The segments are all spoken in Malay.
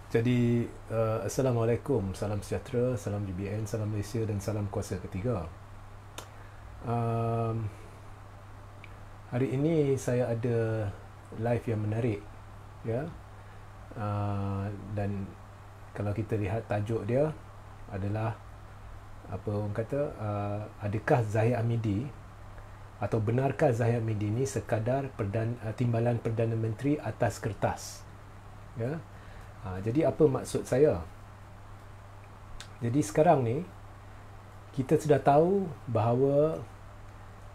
Jadi, Assalamualaikum, salam sejahtera, salam GBN, salam Malaysia dan salam kuasa ketiga. Um, Hari ini saya ada live yang menarik, ya. Dan kalau kita lihat tajuk dia adalah apa orang kata, adakah Zahid Hamidi atau benarkah Zahid Hamidi ini sekadar timbalan Perdana Menteri atas kertas, ya. Jadi apa maksud saya? Jadi sekarang ni kita sudah tahu bahawa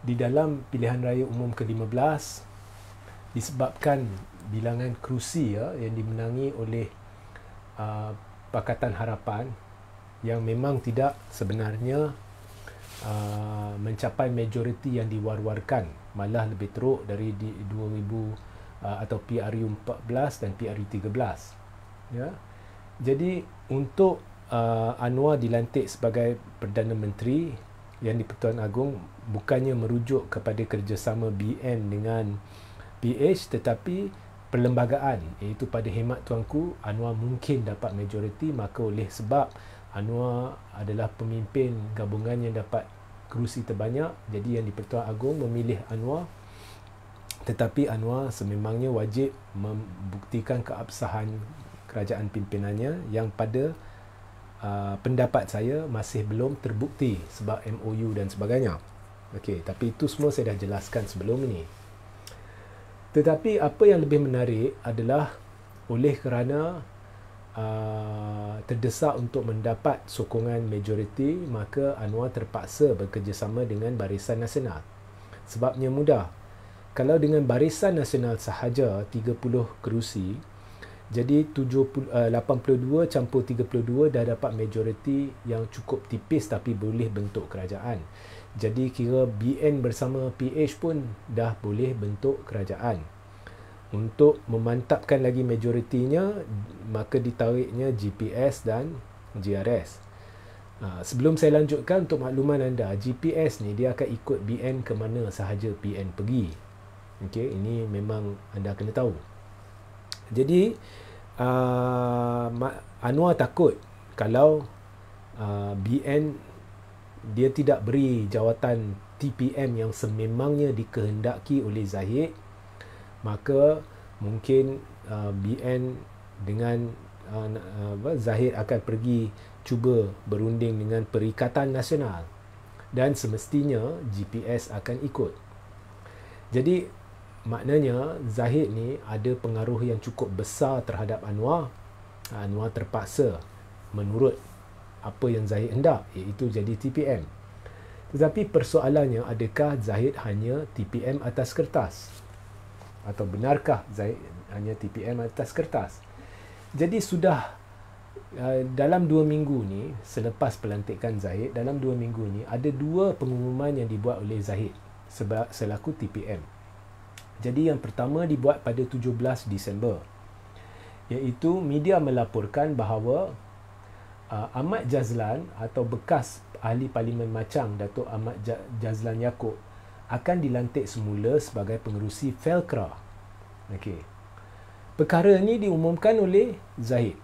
di dalam pilihan raya umum ke-15 disebabkan bilangan kerusi, ya, yang dimenangi oleh Pakatan Harapan yang memang tidak sebenarnya mencapai majoriti yang diwar-warkan, malah lebih teruk dari di 2000 atau PRU 14 dan PRU 13, ya. Jadi untuk Anwar dilantik sebagai Perdana Menteri yang di-Pertuan Agong bukannya merujuk kepada kerjasama BN dengan PH, tetapi perlembagaan, iaitu pada hemat tuanku Anwar mungkin dapat majoriti, maka oleh sebab Anwar adalah pemimpin gabungan yang dapat kerusi terbanyak, jadi yang di-Pertuan Agong memilih Anwar, tetapi Anwar sememangnya wajib membuktikan keabsahan kerajaan pimpinannya yang pada pendapat saya masih belum terbukti sebab MOU dan sebagainya. Okey, tapi itu semua saya dah jelaskan sebelum ini. Tetapi apa yang lebih menarik adalah oleh kerana terdesak untuk mendapat sokongan majoriti, maka Anwar terpaksa bekerjasama dengan Barisan Nasional. Sebabnya mudah. Kalau dengan Barisan Nasional sahaja 30 kerusi, jadi 82 campur 32 dah dapat majoriti yang cukup tipis tapi boleh bentuk kerajaan. Jadi kira BN bersama PH pun dah boleh bentuk kerajaan. Untuk memantapkan lagi majoritinya, maka ditariknya GPS dan GRS. Sebelum saya lanjutkan, untuk makluman anda, GPS ni dia akan ikut BN ke mana sahaja BN pergi. Okey, ini memang anda kena tahu. Jadi Anwar takut kalau BN dia tidak beri jawatan TPM yang sememangnya dikehendaki oleh Zahid, maka mungkin BN dengan Zahid akan pergi cuba berunding dengan Perikatan Nasional dan semestinya GPS akan ikut. Jadi maknanya Zahid ni ada pengaruh yang cukup besar terhadap Anwar. Anwar terpaksa menurut apa yang Zahid hendak, iaitu jadi TPM. Tetapi persoalannya, adakah Zahid hanya TPM atas kertas? Atau benarkah Zahid hanya TPM atas kertas? Jadi sudah dalam 2 minggu ni, selepas pelantikan Zahid, dalam 2 minggu ni ada 2 pengumuman yang dibuat oleh Zahid selaku TPM. Jadi yang pertama dibuat pada 17 Disember, iaitu media melaporkan bahawa Ahmad Jazlan atau bekas ahli Parlimen Machang, Datuk Ahmad Jazlan Yaakob, akan dilantik semula sebagai pengerusi Felkra. Okey. Perkara ini diumumkan oleh Zahid.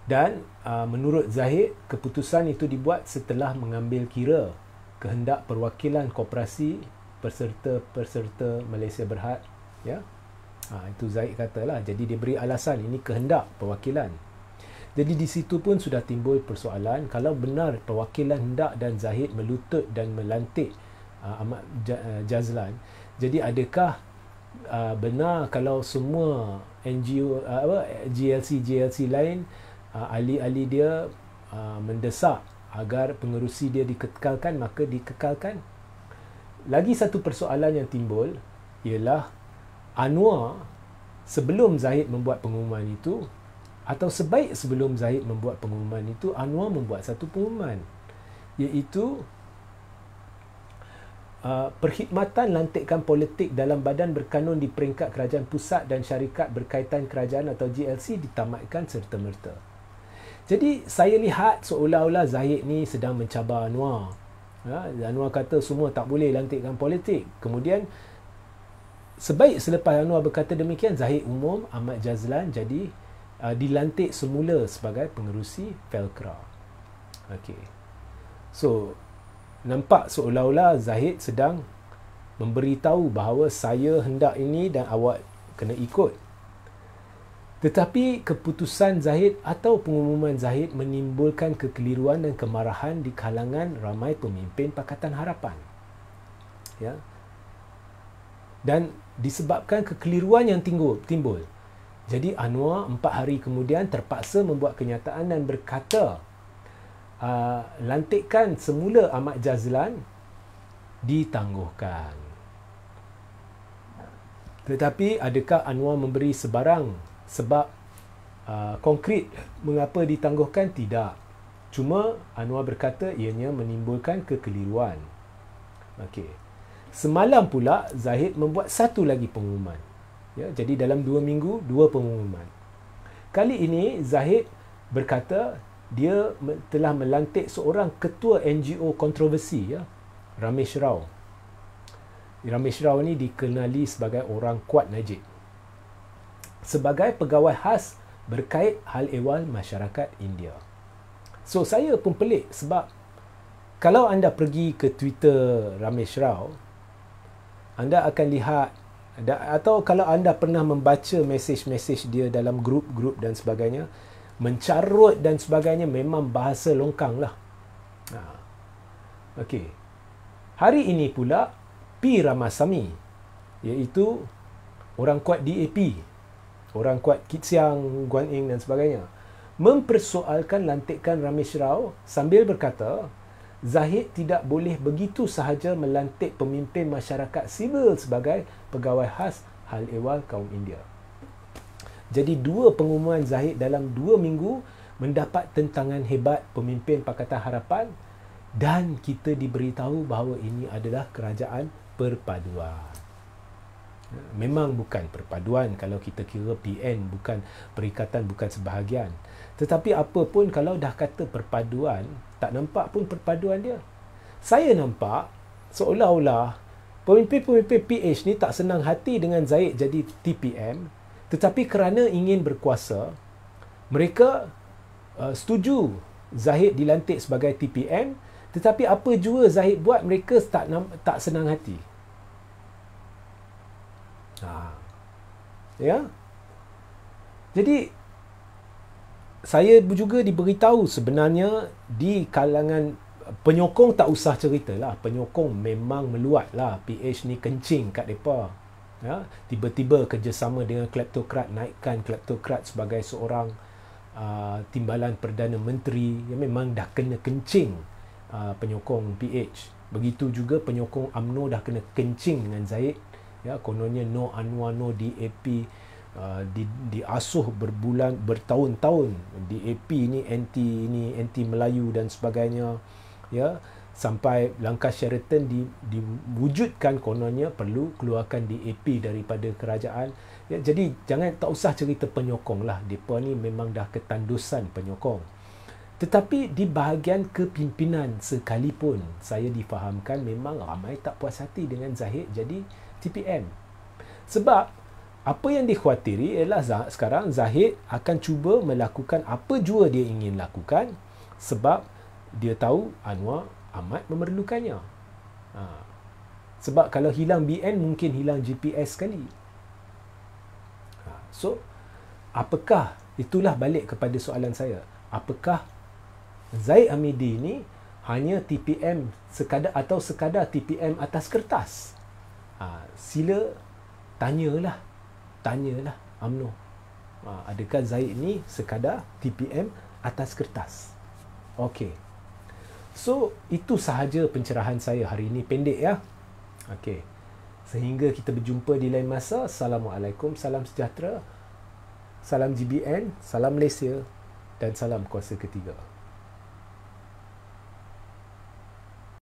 Dan menurut Zahid, keputusan itu dibuat setelah mengambil kira kehendak perwakilan koperasi peserta Malaysia Berhad, ya. Itu Zahid katalah. Jadi dia beri alasan ini kehendak perwakilan. Jadi di situ pun sudah timbul persoalan, kalau benar perwakilan hendak dan Zahid melutut dan melantik Ahmad Jazlan, jadi adakah benar kalau semua NGO GLC lain, ahli-ahli dia mendesak agar pengerusi dia dikekalkan, maka dikekalkan? Lagi satu persoalan yang timbul ialah Anwar sebelum Zahid membuat pengumuman itu, atau sebaik sebelum Zahid membuat pengumuman itu, Anwar membuat satu pengumuman, iaitu perkhidmatan lantikan politik dalam badan berkanun di peringkat kerajaan pusat dan syarikat berkaitan kerajaan atau GLC ditamatkan serta-merta. Jadi saya lihat seolah-olah Zahid ni sedang mencabar Anwar. Anwar kata semua tak boleh lantikkan politik. Kemudian sebaik selepas Anwar berkata demikian, Zahid umum Ahmad Jazlan jadi dilantik semula sebagai pengerusi Velcro. Okey. So, nampak seolah-olah Zahid sedang memberitahu bahawa saya hendak ini dan awak kena ikut. Tetapi keputusan Zahid atau pengumuman Zahid menimbulkan kekeliruan dan kemarahan di kalangan ramai pemimpin Pakatan Harapan. Ya. Dan disebabkan kekeliruan yang timbul. Jadi Anwar 4 hari kemudian terpaksa membuat kenyataan dan berkata, lantikan semula Ahmad Jazlan ditangguhkan. Tetapi adakah Anwar memberi sebarang sebab konkret mengapa ditangguhkan? Tidak. Cuma Anwar berkata ianya menimbulkan kekeliruan. Okey. Semalam pula Zahid membuat satu lagi pengumuman. Ya, jadi dalam 2 minggu 2 pengumuman. Kali ini Zahid berkata dia telah melantik seorang ketua NGO kontroversi, ya, Ramesh Rao. Ramesh Rao ni dikenali sebagai orang kuat Najib, sebagai pegawai khas berkait hal ehwal masyarakat India. So saya pun pelik sebab kalau anda pergi ke Twitter Ramesh Rao, anda akan lihat, atau kalau anda pernah membaca mesej-mesej dia dalam grup-grup dan sebagainya, mencarut dan sebagainya, memang bahasa longkang lah. Okey. Hari ini pula P. Ramasamy, iaitu orang kuat DAP, orang kuat Kit Siang, Guan Eng dan sebagainya, mempersoalkan lantikan Ramesh Rao sambil berkata Zahid tidak boleh begitu sahaja melantik pemimpin masyarakat sivil sebagai pegawai khas hal ehwal kaum India. Jadi 2 pengumuman Zahid dalam 2 minggu mendapat tentangan hebat pemimpin Pakatan Harapan dan kita diberitahu bahawa ini adalah kerajaan perpaduan. Memang bukan perpaduan kalau kita kira PN, bukan perikatan, bukan sebahagian. Tetapi apa pun kalau dah kata perpaduan, tak nampak pun perpaduan dia. Saya nampak seolah-olah pemimpin-pemimpin PH ni tak senang hati dengan Zahid jadi TPM, tetapi kerana ingin berkuasa, mereka setuju Zahid dilantik sebagai TPM, tetapi apa jua Zahid buat, mereka tak senang hati. Ya. Jadi saya juga diberitahu sebenarnya di kalangan penyokong tak usah ceritalah, penyokong memang meluat lah, PH ni kencing kat mereka. Ya, tiba-tiba kerjasama dengan kleptokrat, naikkan kleptokrat sebagai seorang timbalan Perdana Menteri, yang memang dah kena kencing penyokong PH. Begitu juga penyokong UMNO dah kena kencing dengan Zahid. Ya, kononnya no Anwar, no DAP, diasuh bertahun-tahun. DAP ni anti Melayu dan sebagainya. Ya, sampai langkah Sheraton diwujudkan kononnya perlu keluarkan DAP daripada kerajaan. Ya, jadi jangan, tak usah cerita penyokong lah. Mereka ni memang dah ketandusan penyokong. Tetapi di bahagian kepimpinan sekalipun, saya difahamkan memang ramai tak puas hati dengan Zahid jadi TPM. Sebab apa yang dikhawatiri ialah sekarang Zahid akan cuba melakukan apa jua dia ingin lakukan sebab dia tahu Anwar amat memerlukannya. Sebab kalau hilang BN mungkin hilang GPS sekali. So, apakah, itulah balik kepada soalan saya, apakah Zahid Hamidi ni hanya TPM sekadar TPM atas kertas? Sila tanyalah UMNO. Adakah Zahid ni sekadar TPM atas kertas? Okey. So, itu sahaja pencerahan saya hari ini, pendek ya. Okey. Sehingga kita berjumpa di lain masa. Assalamualaikum, salam sejahtera, salam GBN, salam Malaysia dan salam kuasa ketiga.